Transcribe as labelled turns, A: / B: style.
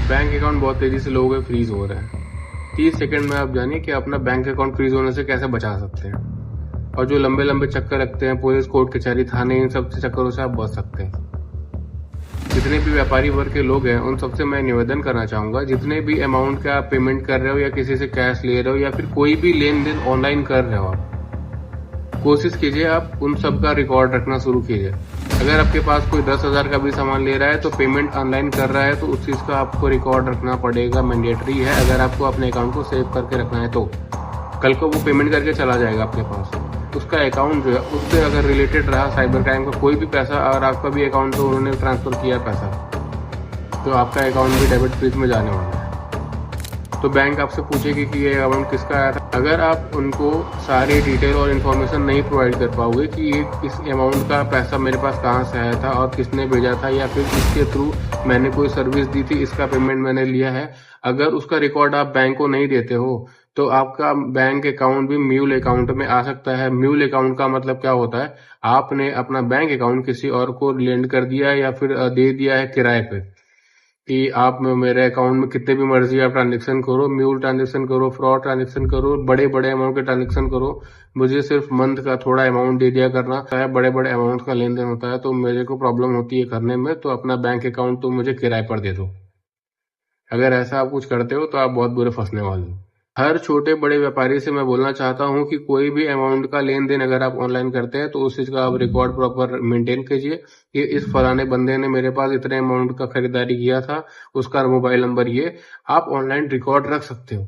A: Bank account बहुत तेजी से लोगों के फ्रीज हो रहा है। 30 सेकंड में आप जानिए कि अपना बैंक अकाउंट फ्रीज होने से कैसे बचा सकते हैं, और जो लंबे लंबे चक्कर लगते हैं पुलिस, कोर्ट कचहरी, थाने, इन सब चक्करों से आप बच सकते हैं। जितने भी व्यापारी वर्ग के लोग हैं उन सबसे मैं निवेदन करना चाहूँगा, जितने भी अमाउंट का आप पेमेंट कर रहे हो या किसी से कैश ले रहे हो या फिर कोई भी लेन देन ऑनलाइन कर रहे हो, आप कोशिश कीजिए आप उन सब का रिकॉर्ड रखना शुरू कीजिए। अगर आपके पास कोई 10,000 का भी सामान ले रहा है तो पेमेंट ऑनलाइन कर रहा है तो उस चीज़ का आपको रिकॉर्ड रखना पड़ेगा, मैंडेटरी है। अगर आपको अपने अकाउंट को सेव करके रखना है तो कल को वो पेमेंट करके चला जाएगा आपके पास, उसका अकाउंट जो है उससे अगर रिलेटेड रहा साइबर क्राइम का कोई भी पैसा, और आपका भी अकाउंट तो उन्होंने ट्रांसफ़र किया पैसा, तो आपका अकाउंट भी डेबिट फ्रीज में जाने वाला है। तो बैंक आपसे पूछेगी कि ये अमाउंट किसका आया था। अगर आप उनको सारी डिटेल और इन्फॉर्मेशन नहीं प्रोवाइड कर पाओगे कि ये इस अमाउंट का पैसा मेरे पास कहाँ से आया था और किसने भेजा था या फिर इसके थ्रू मैंने कोई सर्विस दी थी, इसका पेमेंट मैंने लिया है, अगर उसका रिकॉर्ड आप बैंक को नहीं देते हो तो आपका बैंक अकाउंट भी म्यूल अकाउंट में आ सकता है। म्यूल अकाउंट का मतलब क्या होता है, आपने अपना बैंक अकाउंट किसी और को लेंड कर दिया है या फिर दे दिया है किराए पे कि आप मेरे अकाउंट में कितने भी मर्जी आप ट्रांजेक्शन करो, म्यूल ट्रांजेक्शन करो, फ्रॉड ट्रांजेक्शन करो, बड़े बड़े अमाउंट के ट्रांजेक्शन करो, मुझे सिर्फ मंथ का थोड़ा अमाउंट दे दिया करना है। बड़े बड़े अमाउंट का लेन देन होता है तो मेरे को प्रॉब्लम होती है करने में, तो अपना बैंक अकाउंट तो मुझे किराए पर दे दो। अगर ऐसा आप कुछ करते हो तो आप बहुत बुरे फंसने वाले हो। हर छोटे बड़े व्यापारी से मैं बोलना चाहता हूँ कि कोई भी अमाउंट का लेन देन अगर आप ऑनलाइन करते हैं तो उस चीज़ का आप रिकॉर्ड प्रॉपर मेंटेन कीजिए कि इस फलाने बंदे ने मेरे पास इतने अमाउंट का खरीदारी किया था, उसका मोबाइल नंबर ये, आप ऑनलाइन रिकॉर्ड रख सकते हो।